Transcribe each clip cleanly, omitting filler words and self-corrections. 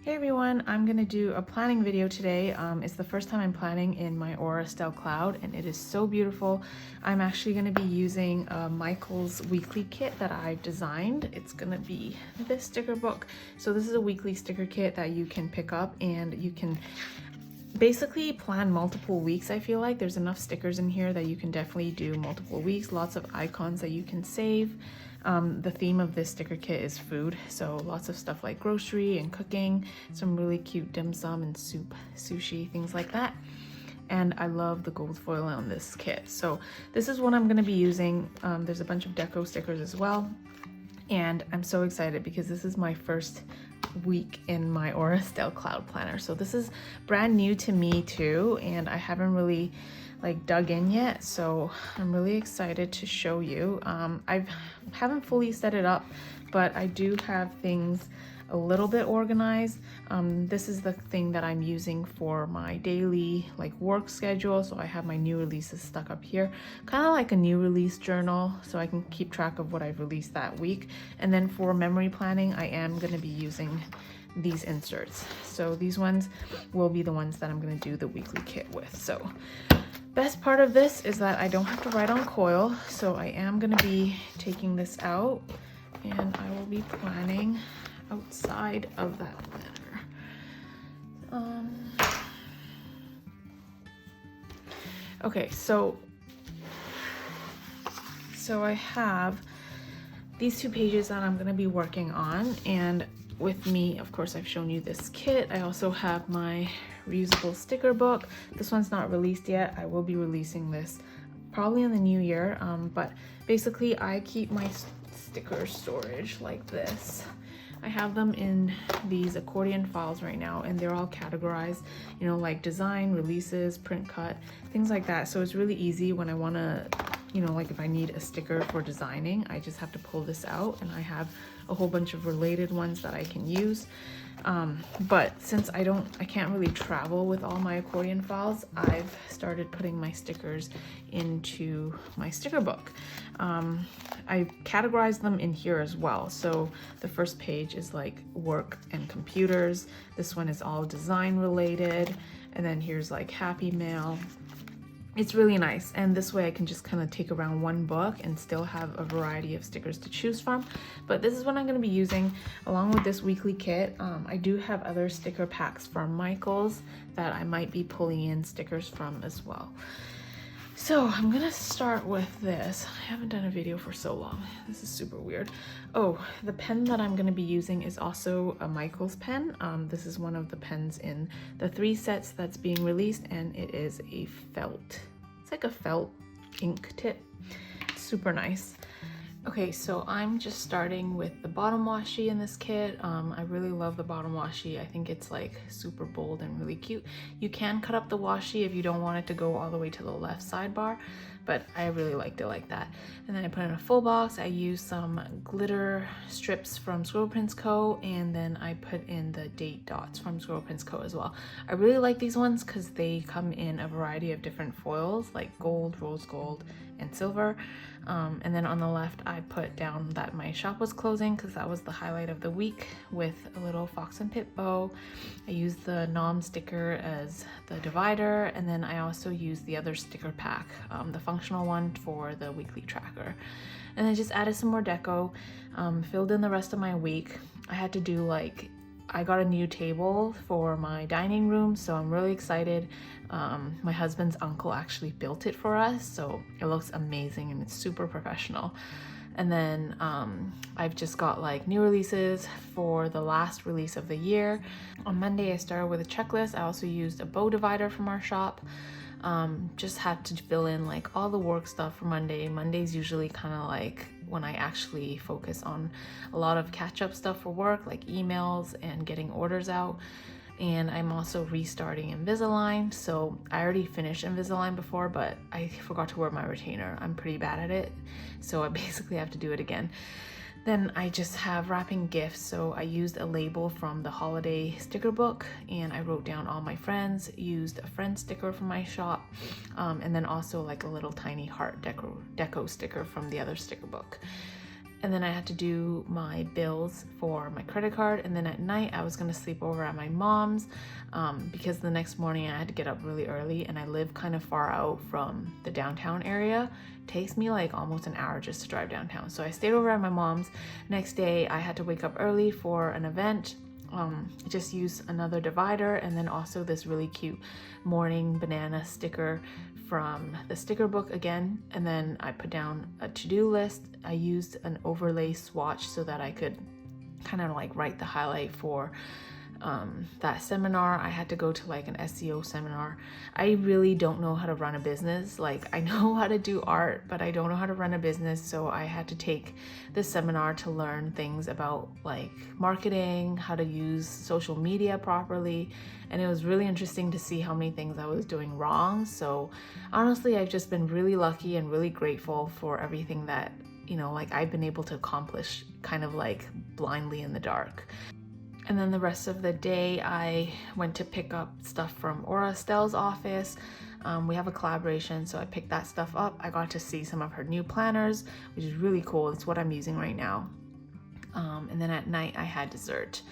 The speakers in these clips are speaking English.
Hey everyone, I'm gonna do a planning video today. It's the first time I'm planning in my Aura Estelle Cloud and it is so beautiful. I'm actually gonna be using Michael's weekly kit that I've designed. It's gonna be this sticker book. So this is a weekly sticker kit that you can pick up and you can basically plan multiple weeks. I feel like there's enough stickers in here that you can definitely do multiple weeks, lots of icons that you can save. The theme of this sticker kit is food, so lots of stuff like grocery and cooking, some really cute dim sum and soup, sushi, things like that. And I love the gold foil on this kit. So this is what I'm going to be using. There's a bunch of deco stickers as well. And I'm so excited because this is my first week in my Aura Estelle Cloud Planner. So this is brand new to me too, and I haven't really dug in yet, so I'm really excited to show you. I haven't fully set it up, but I do have things a little bit organized. This is the thing that I'm using for my daily work schedule, so I have my new releases stuck up here, kind of like a new release journal, so I can keep track of what I've released that week. And then for memory planning, I am going to be using these inserts. So these ones will be the ones that I'm going to do the weekly kit with. So best part of this is that I don't have to write on coil, so I am going to be taking this out and I will be planning outside of that planner. Okay, so I have these two pages that I'm going to be working on, and with me, of course, I've shown you this kit. I also have my reusable sticker book. This one's not released yet. I will be releasing this probably in the new year, but basically I keep my sticker storage like this. I have them in these accordion files right now, and they're all categorized, you know, like design, releases, print cut, things like that. So it's really easy when I want to, you know, if I need a sticker for designing, I just have to pull this out, and I have a whole bunch of related ones that I can use. But since I can't really travel with all my accordion files, I've started putting my stickers into my sticker book. I categorize them in here as well. So the first page is like work and computers. This one is all design related. And then here's like happy mail. It's really nice, and this way I can just kind of take around one book and still have a variety of stickers to choose from. But this is what I'm going to be using along with this weekly kit. I do have other sticker packs from Michael's that I might be pulling in stickers from as well. So I'm gonna start with this. I haven't done a video for so long. This is super weird. Oh, the pen that I'm gonna be using is also a Michael's pen. This is one of the pens in the 3 sets that's being released, and it is a felt. It's like a felt ink tip. It's super nice. Okay, so I'm just starting with the bottom washi in this kit. I really love the bottom washi. I think it's like super bold and really cute. You can cut up the washi if you don't want it to go all the way to the left sidebar, but I really liked it like that. And then I put in a full box. I used some glitter strips from ScribblePrintsCo, and then I put in the date dots from ScribblePrintsCo as well. I really like these ones because they come in a variety of different foils, like gold, rose gold, and silver. And then on the left, I put down that my shop was closing because that was the highlight of the week, with a little fox and pip bow. I used the nom sticker as the divider, and then I also used the other sticker pack, the functional one for the weekly tracker. And then just added some more deco, filled in the rest of my week. I had to do I got a new table for my dining room, so I'm really excited. My husband's uncle actually built it for us, so it looks amazing and it's super professional. And then I've just got new releases for the last release of the year. On Monday, I started with a checklist. I also used a bow divider from our shop. Just had to fill in all the work stuff for Monday. Monday's usually kind of when I actually focus on a lot of catch-up stuff for work, like emails and getting orders out. And I'm also restarting Invisalign. So I already finished Invisalign before, but I forgot to wear my retainer. I'm pretty bad at it, so I basically have to do it again. Then I just have wrapping gifts. So I used a label from the holiday sticker book, and I wrote down all my friends, used a friend sticker from my shop, and then also a little tiny heart deco sticker from the other sticker book. and then I had to do my bills for my credit card, and then at night I was gonna sleep over at my mom's because the next morning I had to get up really early, and I live kind of far out from the downtown area. It takes me like almost an hour just to drive downtown. So I stayed over at my mom's. Next day I had to wake up early for an event. Just use another divider, and then also this really cute morning banana sticker from the sticker book again. And then I put down a to-do list. I used an overlay swatch so that I could kind of like write the highlight for that seminar. I had to go to like an SEO seminar. I really don't know how to run a business. Like, I know how to do art, but I don't know how to run a business. So I had to take this seminar to learn things about like marketing, how to use social media properly. And it was really interesting to see how many things I was doing wrong. So honestly, I've just been really lucky and really grateful for everything that, you know, like I've been able to accomplish kind of like blindly in the dark. And then the rest of the day, I went to pick up stuff from Aura Estelle's office. We have a collaboration, so I picked that stuff up. I got to see some of her new planners, which is really cool. It's what I'm using right now. And then at night, I had dessert.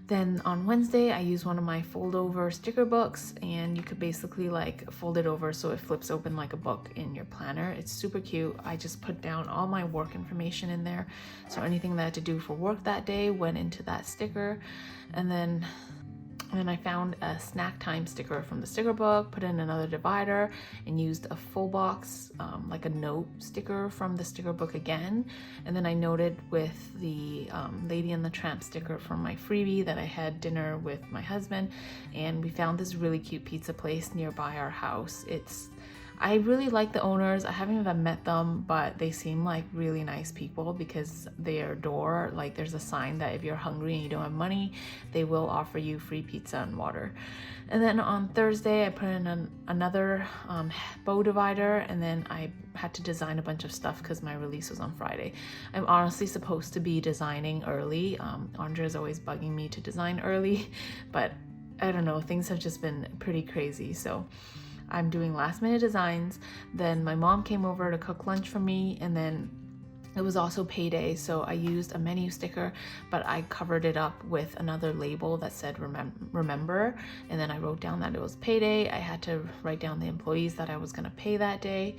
Then on Wednesday, I used one of my fold over sticker books, and you could basically like fold it over so it flips open like a book in your planner. It's super cute. I just put down all my work information in there. So anything that I had to do for work that day went into that sticker. And then I found a snack time sticker from the sticker book, put in another divider, and used a full box, like a note sticker from the sticker book again. And then I noted with the Lady and the Tramp sticker from my freebie that I had dinner with my husband, and we found this really cute pizza place nearby our house. I really like the owners. I haven't even met them, but they seem like really nice people because their door, like there's a sign that if you're hungry and you don't have money, they will offer you free pizza and water. And then on Thursday, I put in another bow divider, and then I had to design a bunch of stuff because my release was on Friday. I'm honestly supposed to be designing early. Andrea is always bugging me to design early, but I don't know, things have just been pretty crazy. So I'm doing last minute designs. Then my mom came over to cook lunch for me, and then it was also payday, so I used a menu sticker, but I covered it up with another label that said remember, and then I wrote down that it was payday. I had to write down the employees that I was gonna pay that day.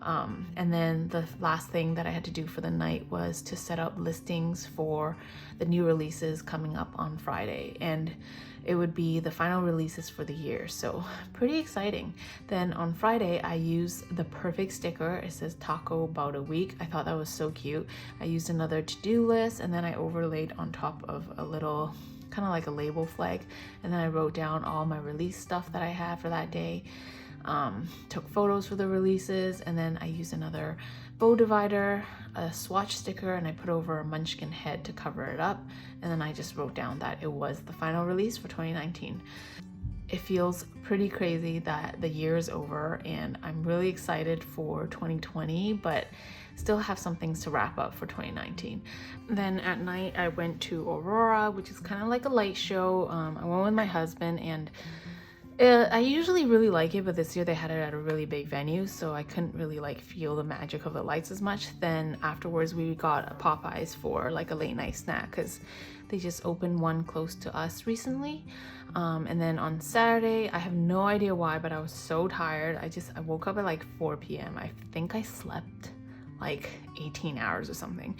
And then the last thing that I had to do for the night was to set up listings for the new releases coming up on Friday, and it would be the final releases for the year, so pretty exciting. Then on Friday, I used the perfect sticker. It says taco about a week. I thought that was so cute. I used another to-do list, and then I overlaid on top of a little kind of like a label flag, and then I wrote down all my release stuff that I had for that day. Took photos for the releases, and then I used another bow divider, a swatch sticker, and I put over a munchkin head to cover it up, and then I just wrote down that it was the final release for 2019. It feels pretty crazy that the year is over, and I'm really excited for 2020, but still have some things to wrap up for 2019. Then at night I went to Aurora, which is kind of like a light show. I went with my husband, and I usually really like it, but this year they had it at a really big venue, so I couldn't really like feel the magic of the lights as much. Then afterwards we got a Popeyes for like a late night snack because they just opened one close to us recently. And then on Saturday, I have no idea why, but I was so tired. I woke up at like 4 p.m. I think I slept like 18 hours or something.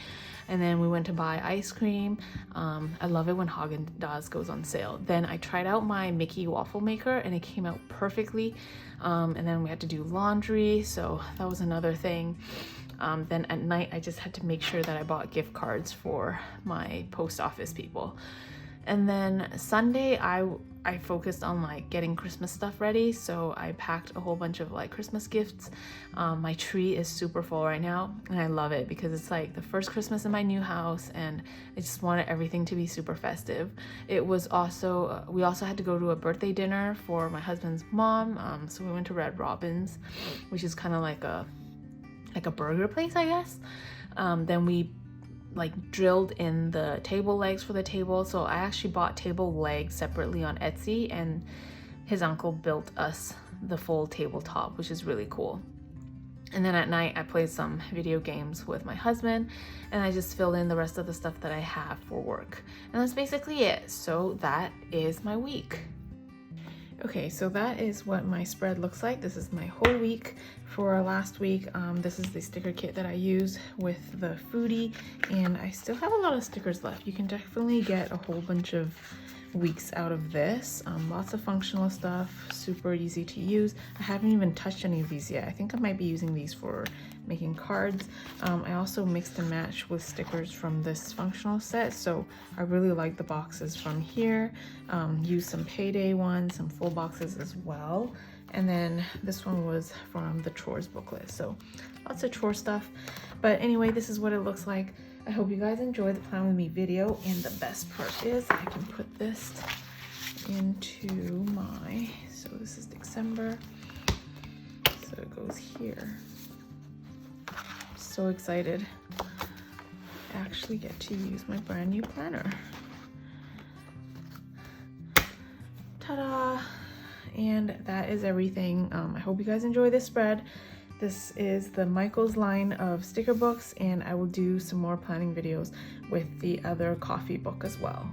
And then we went to buy ice cream. I love it when Haagen-Dazs goes on sale. Then I tried out my Mickey waffle maker, and it came out perfectly. And then we had to do laundry, so that was another thing. Then at night, I just had to make sure that I bought gift cards for my post office people. And then Sunday, I focused on like getting Christmas stuff ready, so I packed a whole bunch of like Christmas gifts. My tree is super full right now, and I love it because it's like the first Christmas in my new house, and I just wanted everything to be super festive. It was also, we also had to go to a birthday dinner for my husband's mom, so we went to Red Robin's, which is kind of like a burger place, I guess. Then we like drilled in the table legs for the table, so I actually bought table legs separately on Etsy, and his uncle built us the full tabletop, which is really cool. And then at night I played some video games with my husband, and I just filled in the rest of the stuff that I have for work. And that's basically it. So that is my week. Okay, so that is what my spread looks like. This is my whole week. For last week, this is the sticker kit that I use with the foodie, and I still have a lot of stickers left. You can definitely get a whole bunch of weeks out of this. Lots of functional stuff, super easy to use. I haven't even touched any of these yet. I think I might be using these for making cards. I also mixed and matched with stickers from this functional set, so I really like the boxes from here. Used some payday ones, some full boxes as well. And then this one was from the chores booklet, so lots of chore stuff. But anyway, this is what it looks like. I hope you guys enjoyed the Plan With Me video, and the best part is I can put this into my, so this is December, so it goes here. So excited to actually get to use my brand new planner. Ta-da! And that is everything. I hope you guys enjoy this spread. This is the Michael's line of sticker books, and I will do some more planning videos with the other coffee book as well.